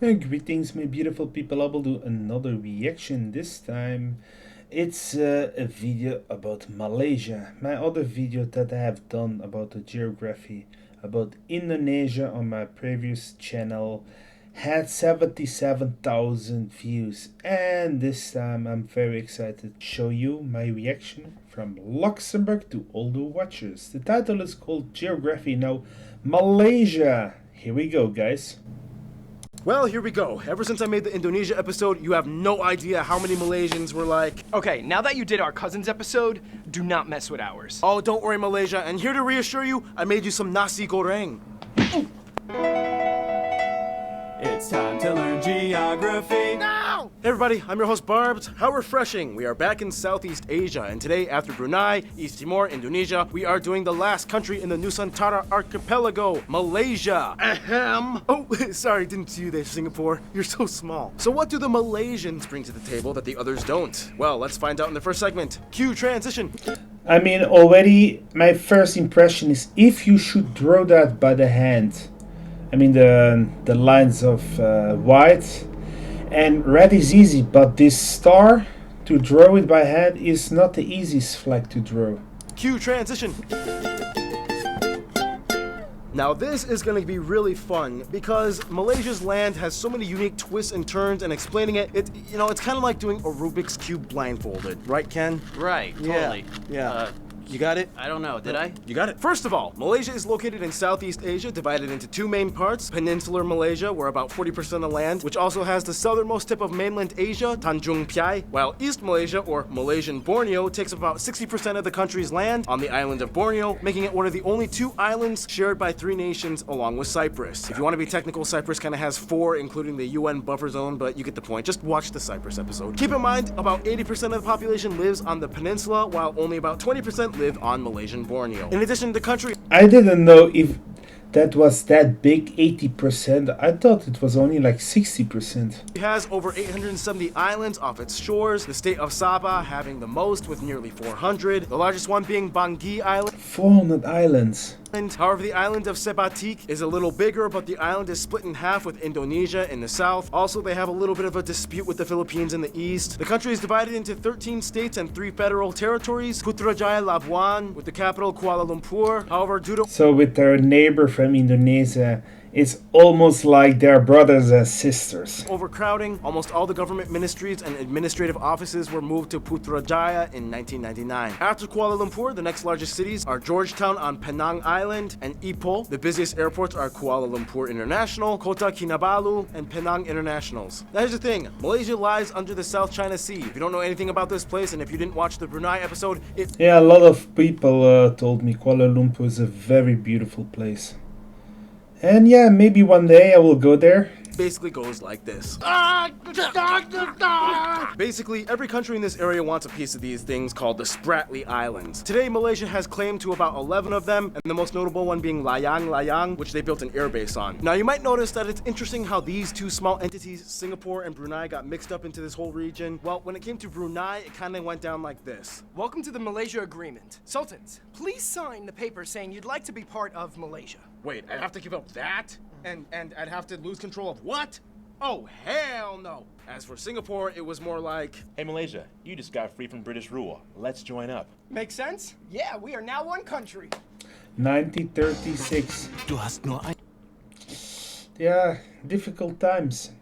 Greetings, my beautiful people. I will do another reaction. This time it's a video about Malaysia. My other video that I have done about the geography about Indonesia on my previous channel had 77,000 views, and this time I'm very excited to show you my reaction from Luxembourg to all the watchers. The title is called Geography Now Malaysia. Here we go, guys. Well, here we go. Ever since I made the Indonesia episode, you have no idea how many Malaysians were like, Okay, now that you did our cousins episode, do not mess with ours. oh, don't worry, Malaysia, and here to reassure you, I made you some nasi goreng. It's time to learn geography. Now! Hey everybody, I'm your host Barbs. How refreshing. We are back in Southeast Asia, and today, after Brunei, East Timor, Indonesia, we are doing the last country in the Nusantara archipelago, Malaysia. Ahem. Oh, sorry, didn't see you there, Singapore. You're so small. So what do the Malaysians bring to the table that the others don't? Well, let's find out in the first segment. Cue transition. I mean, already my first impression is if you should draw that by the hand. I mean, the lines of white and red is easy, but this star, to draw it by hand, is not the easiest flag to draw. Cue transition. Now this is going to be really fun because Malaysia's land has so many unique twists and turns, and explaining it, it's kind of like doing a Rubik's Cube blindfolded, right, Ken? Right, totally. Yeah. You got it? I don't know, did I? You got it. First of all, Malaysia is located in Southeast Asia, divided into two main parts. Peninsular Malaysia, where about 40% of land, which also has the southernmost tip of mainland Asia, Tanjung Piai, while East Malaysia, or Malaysian Borneo, takes about 60% of the country's land on the island of Borneo, making it one of the only two islands shared by three nations along with Cyprus. If you want to be technical, Cyprus kind of has four, including the UN buffer zone, but you get the point. Just watch the Cyprus episode. Keep in mind, about 80% of the population lives on the peninsula, while only about 20% live on Malaysian Borneo. In addition, the country I didn't know if that was that big, 80%. I thought it was only like 60%. has over 870 islands off its shores, the state of Sabah having the most with nearly 400, the largest one being Banggi Island. 400 islands. However, the island of Sebatik is a little bigger, but the island is split in half with Indonesia in the south. Also, they have a little bit of a dispute with the Philippines in the east. The country is divided into 13 states and 3 federal territories, Putrajaya Labuan, with the capital Kuala Lumpur. However, due to So with our neighbor from Indonesia, it's almost like they're brothers and sisters. overcrowding, almost all the government ministries and administrative offices were moved to Putrajaya in 1999. After Kuala Lumpur, the next largest cities are Georgetown on Penang Island and Ipoh. The busiest airports are Kuala Lumpur International, Kota Kinabalu, and Penang Internationals. Now here's the thing, Malaysia lies under the South China Sea. If you don't know anything about this place, and if you didn't watch the Brunei episode, it Yeah, a lot of people told me Kuala Lumpur is a very beautiful place. And yeah, maybe one day I will go there. basically goes like this. Basically, every country in this area wants a piece of these things called the Spratly Islands. Today, Malaysia has claim to about 11 of them, and the most notable one being Layang, which they built an airbase on. Now, you might notice that it's interesting how these two small entities, Singapore and Brunei, got mixed up into this whole region. Well, when it came to Brunei, it kind of went down like this. Welcome to the Malaysia Agreement. Sultans, please sign the paper saying you'd like to be part of Malaysia. Wait, I'd have to give up that? And I'd have to lose control of what? Oh, hell no. As for Singapore, it was more like, Hey Malaysia, you just got free from British rule. Let's join up. Make sense? Yeah, we are now one country. 1936. Du hast nur ein... Yeah, difficult times.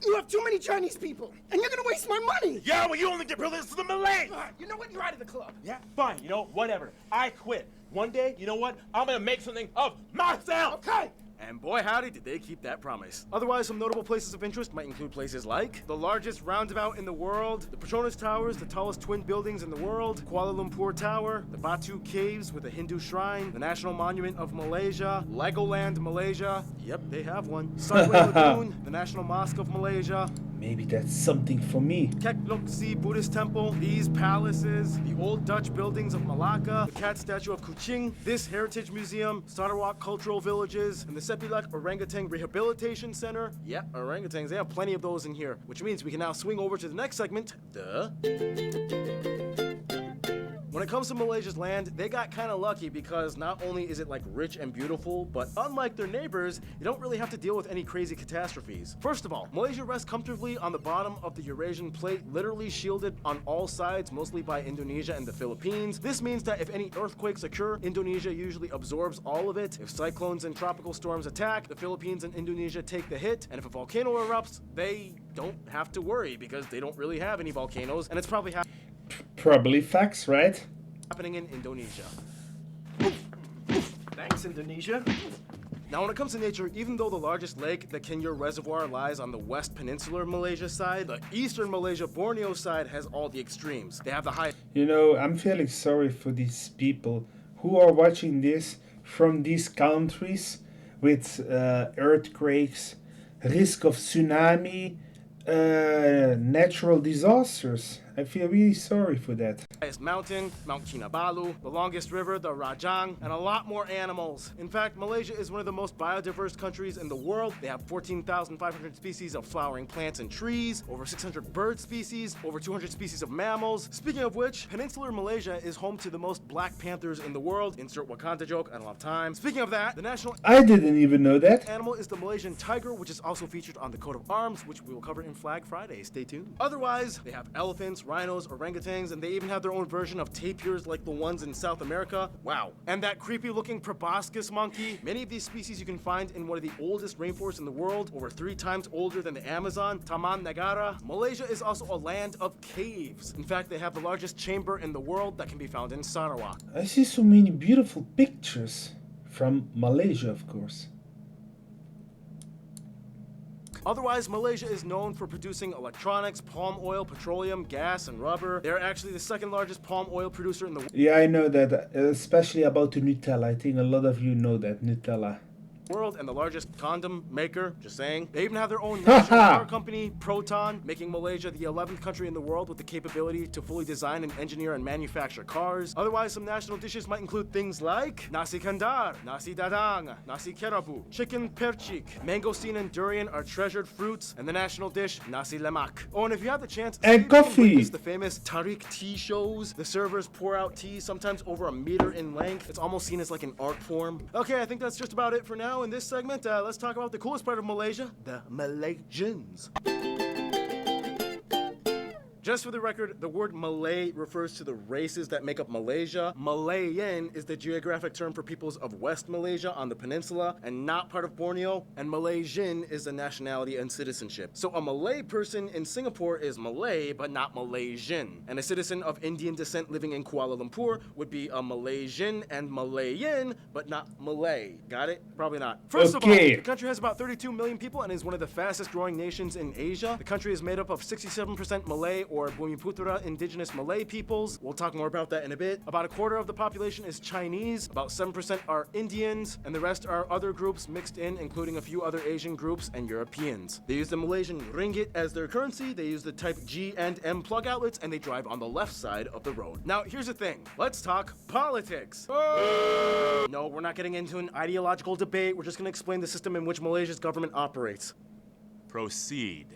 You have too many Chinese people, and you're gonna waste my money. Yeah, well you only get privileges to the Malays! You know what? You're out of the club. Yeah, fine, you know, whatever. I quit. One day, you know what? I'm gonna make something of myself! Okay. and boy howdy did they keep that promise. Otherwise, some notable places of interest might include places like the largest roundabout in the world, the Petronas Towers, the tallest twin buildings in the world, Kuala Lumpur Tower, the Batu Caves with a Hindu shrine, the National Monument of Malaysia, Legoland Malaysia, yep, they have one, Sunway Lagoon, the National Mosque of Malaysia, Maybe that's something for me. Kek Lok Si Buddhist Temple, these palaces, the old Dutch buildings of Malacca, the cat statue of Kuching, this heritage museum, Sarawak cultural villages, and the Sepilak Orangutan Rehabilitation Center. Yep, orangutans, they have plenty of those in here, which means we can now swing over to the next segment, When it comes to Malaysia's land, they got kind of lucky because not only is it like rich and beautiful, but unlike their neighbors, you don't really have to deal with any crazy catastrophes. First of all, Malaysia rests comfortably on the bottom of the Eurasian plate, literally shielded on all sides, mostly by Indonesia and the Philippines. This means that if any earthquakes occur, Indonesia usually absorbs all of it. If cyclones and tropical storms attack, the Philippines and Indonesia take the hit, and if a volcano erupts, they don't have to worry because they don't really have any volcanoes, and it's probably Probably facts, right? happening in Indonesia. Thanks, Indonesia. Now, when it comes to nature, even though the largest lake, the Kenyor Reservoir, lies on the West Peninsular Malaysia side, the Eastern Malaysia Borneo side has all the extremes. They have the high. You know, I'm feeling sorry for these people who are watching this from these countries with earthquakes, risk of tsunami, natural disasters. I feel really sorry for that. Highest mountain, Mount Kinabalu, the longest river, the Rajang, and a lot more animals. In fact, Malaysia is one of the most biodiverse countries in the world. They have 14,500 species of flowering plants and trees, over 600 bird species, over 200 species of mammals. Speaking of which, Peninsular Malaysia is home to the most black panthers in the world. Insert Wakanda joke, I don't have time. Speaking of that, the national I didn't even know that. animal is the Malaysian tiger, which is also featured on the coat of arms, which we will cover in Flag Friday. Stay tuned. Otherwise, they have elephants, rhinos, orangutans, and they even have their own version of tapirs like the ones in South America. Wow. And that creepy looking proboscis monkey. Many of these species you can find in one of the oldest rainforests in the world, over 3 times older than the Amazon, Taman Negara. Malaysia is also a land of caves. In fact, they have the largest chamber in the world that can be found in Sarawak. I see so many beautiful pictures from Malaysia, of course. Otherwise, Malaysia is known for producing electronics, palm oil, petroleum, gas, and rubber. They're actually the second largest palm oil producer in the Yeah, I know that, especially about the Nutella. I think a lot of you know that, Nutella. world and the largest condom maker, just saying. They even have their own national car company, Proton, making Malaysia the 11th country in the world with the capability to fully design and engineer and manufacture cars. Otherwise, some national dishes might include things like nasi kandar, nasi dadang, nasi kerabu, chicken percik, mangosteen and durian are treasured fruits, and the national dish, nasi lemak. Oh, and if you have the chance, And see if you can coffee. witness the famous tarik tea shows. The servers pour out tea, sometimes over 1 meter in length. It's almost seen as like an art form. Okay, I think that's just about it for now in this segment. Let's talk about the coolest part of Malaysia, the Malaysians. Just for the record, the word Malay refers to the races that make up Malaysia. Malayan is the geographic term for peoples of West Malaysia on the peninsula and not part of Borneo. And Malaysian is the nationality and citizenship. So a Malay person in Singapore is Malay, but not Malaysian. And a citizen of Indian descent living in Kuala Lumpur would be a Malaysian and Malayan, but not Malay. Got it? Probably not. First of all, Okay. the country has about 32 million people and is one of the fastest growing nations in Asia. The country is made up of 67% Malay or Bumiputra indigenous Malay peoples. We'll talk more about that in a bit. About a quarter of the population is Chinese, about 7% are Indians, and the rest are other groups mixed in, including a few other Asian groups and Europeans. They use the Malaysian ringgit as their currency, they use the type G and M plug outlets, and they drive on the left side of the road. Now, here's the thing. Let's talk politics. No, we're not getting into an ideological debate. We're just going to explain the system in which Malaysia's government operates. Proceed.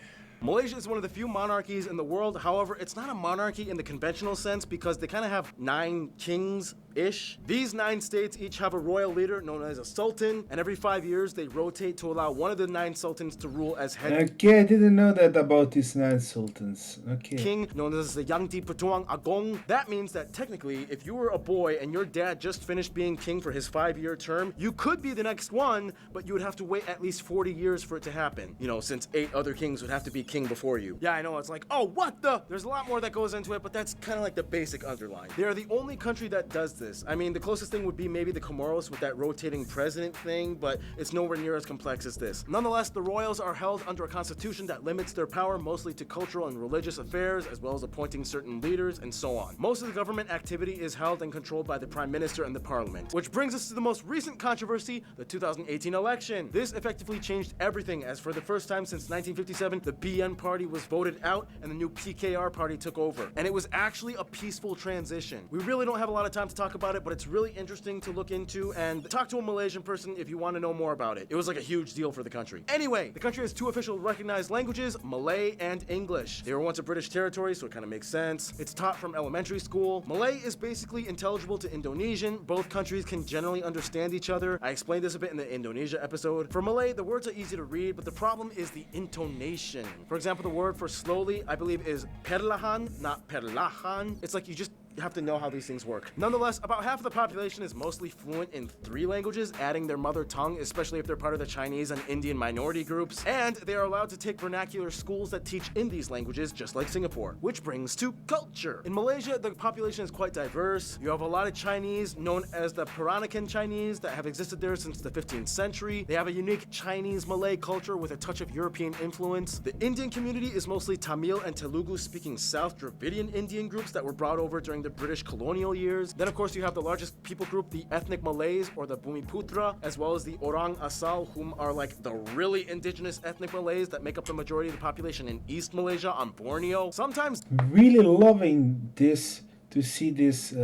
Malaysia is one of the few monarchies in the world. However, it's not a monarchy in the conventional sense because they kind of have 9 kings-ish. These 9 states each have a royal leader known as a sultan, and every 5 years they rotate to allow one of the 9 sultans to rule as head Okay, I didn't know that about these 9 sultans. Okay. king, known as the Yang di-Pertuan Agong. That means that technically, if you were a boy and your dad just finished being king for his 5-year term, you could be the next one, but you would have to wait at least 40 years for it to happen. You know, since 8 other kings would have to be king before you. Yeah, I know, it's like, oh, what the? There's a lot more that goes into it, but that's kind of like the basic underline. They are the only country that does this. I mean, the closest thing would be maybe the Comoros with that rotating president thing, but it's nowhere near as complex as this. Nonetheless, the royals are held under a constitution that limits their power mostly to cultural and religious affairs, as well as appointing certain leaders and so on. Most of the government activity is held and controlled by the prime minister and the parliament. Which brings us to the most recent controversy, the 2018 election. This effectively changed everything, as for the first time since 1957, the BN party was voted out and the new PKR party took over. And it was actually a peaceful transition. We really don't have a lot of time to talk talk about it, but it's really interesting to look into, and talk to a Malaysian person if you want to know more about it. It was like a huge deal for the country. Anyway, the country has two official recognized languages, Malay and English. They were once a British territory, so it kind of makes sense. It's taught from elementary school. Malay is basically intelligible to Indonesian. Both countries can generally understand each other. I explained this a bit in the Indonesia episode. For Malay, the words are easy to read, but the problem is the intonation. For example, the word for slowly, I believe, is perlahan, not perlahan. It's like you have to know how these things work. Nonetheless, about half of the population is mostly fluent in 3 languages, adding their mother tongue, especially if they're part of the Chinese and Indian minority groups. And they are allowed to take vernacular schools that teach in these languages, just like Singapore. Which brings to culture. In Malaysia, the population is quite diverse. You have a lot of Chinese, known as the Peranakan Chinese, that have existed there since the 15th century. They have a unique Chinese-Malay culture with a touch of European influence. The Indian community is mostly Tamil and Telugu-speaking South Dravidian Indian groups that were brought over during the British colonial years. Then of course you have the largest people group, the ethnic Malays or the Bumiputra, as well as the Orang Asal, whom are like the really indigenous ethnic Malays that make up the majority of the population in East Malaysia on Borneo. Sometimes Really loving this, to see this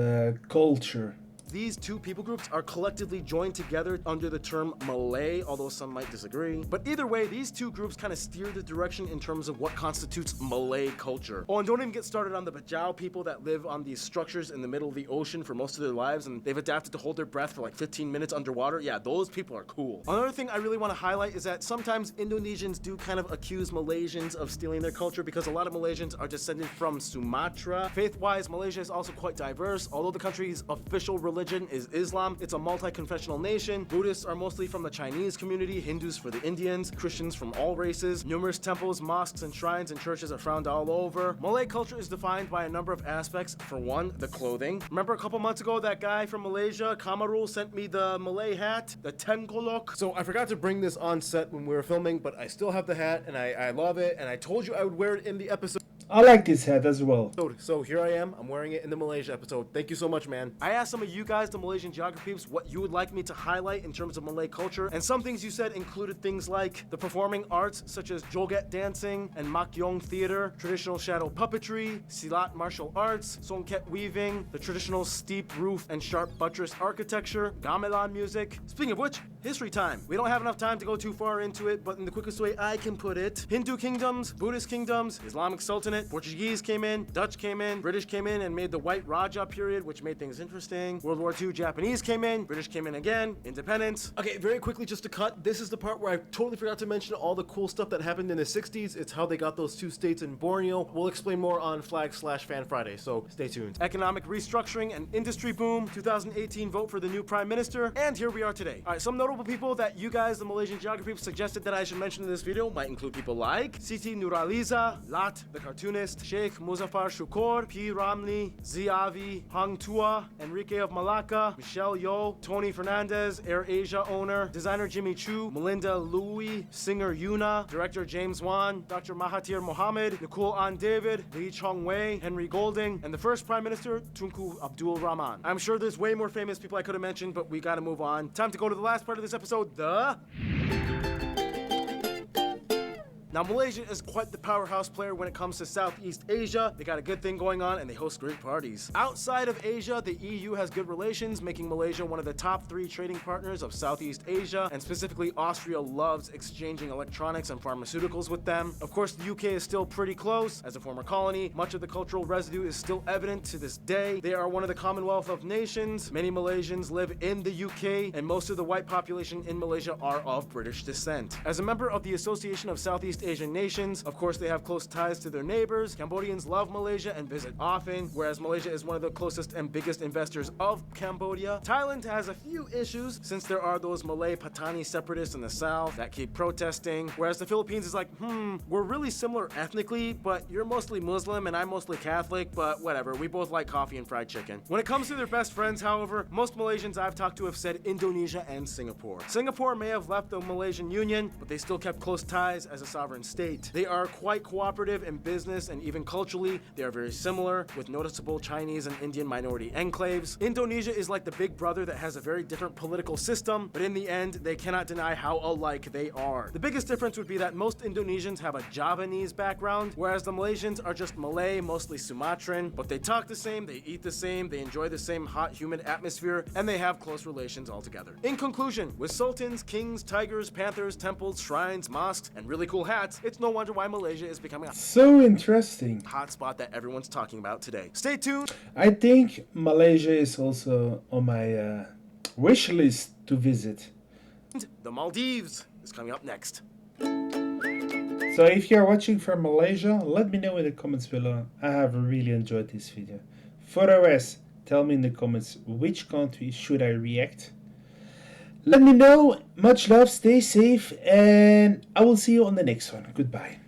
culture. these two people groups are collectively joined together under the term Malay, although some might disagree. But either way, these two groups kind of steer the direction in terms of what constitutes Malay culture. Oh, and don't even get started on the Bajau people that live on these structures in the middle of the ocean for most of their lives, and they've adapted to hold their breath for like 15 minutes underwater. Yeah, those people are cool. Another thing I really want to highlight is that sometimes Indonesians do kind of accuse Malaysians of stealing their culture, because a lot of Malaysians are descended from Sumatra. Faith-wise, Malaysia is also quite diverse. Although the country's official religion is Islam, it's a multi-confessional nation. Buddhists are mostly from the Chinese community, Hindus for the Indians, Christians from all races. Numerous temples, mosques, and shrines and churches are found all over. Malay culture is defined by a number of aspects. For one, the clothing. Remember a couple months ago that guy from Malaysia, Kamarul, sent me the Malay hat, the Tengkolok? So I forgot to bring this on set when we were filming, but I still have the hat and I love it, and I told you I would wear it in the episode. I like this hat as well. So here I am, I'm wearing it in the Malaysia episode. Thank you so much, man. I asked some of you guys, the Malaysian geographies, what you would like me to highlight in terms of Malay culture, and some things you said included things like the performing arts such as joget dancing and makyong theater, traditional shadow puppetry, silat martial arts, songket weaving, the traditional steep roof and sharp buttress architecture, gamelan music. Speaking of which, history time. We don't have enough time to go too far into it, but in the quickest way I can put it, Hindu kingdoms, Buddhist kingdoms, Islamic Sultanate, Portuguese came in, Dutch came in, British came in and made the White Raja period, which made things interesting. World War II, Japanese came in, British came in again, independence. Okay, very quickly just to cut, this is the part where I totally forgot to mention all the cool stuff that happened in the 60s. It's how they got those 2 states in Borneo. We'll explain more on Flag/Fan Friday, so stay tuned. Economic restructuring and industry boom, 2018 vote for the new prime minister, and here we are today. All right, some notable people that you guys, the Malaysian geography, suggested that I should mention in this video might include people like Siti Nurhaliza, Lat, the cartoonist, Sheikh Muzaffar Shukor, P. Ramli, Ziavi, Hang Tua, Enrique of Malacca, Michelle Yeoh, Tony Fernandez, Air Asia owner, designer Jimmy Choo, Melinda Louie, singer Yuna, director James Wan, Dr. Mahathir Mohamad, Nicole Ann David, Lee Chong Wei, Henry Golding, and the first Prime Minister, Tunku Abdul Rahman. I'm sure there's way more famous people I could have mentioned, but we gotta move on. Time to go to the last part of this episode, Now, Malaysia is quite the powerhouse player when it comes to Southeast Asia. They got a good thing going on and they host great parties. Outside of Asia, the EU has good relations, making Malaysia one of the top 3 trading partners of Southeast Asia, and specifically Austria loves exchanging electronics and pharmaceuticals with them. Of course, the UK is still pretty close. As a former colony, much of the cultural residue is still evident to this day. They are one of the Commonwealth of Nations. Many Malaysians live in the UK, and most of the white population in Malaysia are of British descent. As a member of the Association of Southeast Asian nations, of course they have close ties to their neighbors. Cambodians love Malaysia and visit often, whereas Malaysia is one of the closest and biggest investors of Cambodia. Thailand has a few issues since there are those Malay Patani separatists in the south that keep protesting, whereas the Philippines is like, we're really similar ethnically, but you're mostly Muslim and I'm mostly Catholic, but whatever, we both like coffee and fried chicken. When it comes to their best friends, however, most Malaysians I've talked to have said Indonesia and Singapore. Singapore may have left the Malaysian Union, but they still kept close ties as a sovereign sovereign state. They are quite cooperative in business and even culturally, they are very similar, with noticeable Chinese and Indian minority enclaves. Indonesia is like the big brother that has a very different political system, but in the end, they cannot deny how alike they are. The biggest difference would be that most Indonesians have a Javanese background, whereas the Malaysians are just Malay, mostly Sumatran, but they talk the same, they eat the same, they enjoy the same hot, humid atmosphere, and they have close relations altogether. In conclusion, with sultans, kings, tigers, panthers, temples, shrines, mosques, and really cool hats, it's no wonder why Malaysia is becoming a So interesting. hotspot that everyone's talking about today. Stay tuned. I think Malaysia is also on my wish list to visit. The Maldives is coming up next. So if you're watching from Malaysia, let me know in the comments below. I have really enjoyed this video. For the rest, tell me in the comments which country should I react. Let me know. Much love, stay safe, and I will see you on the next one. Goodbye.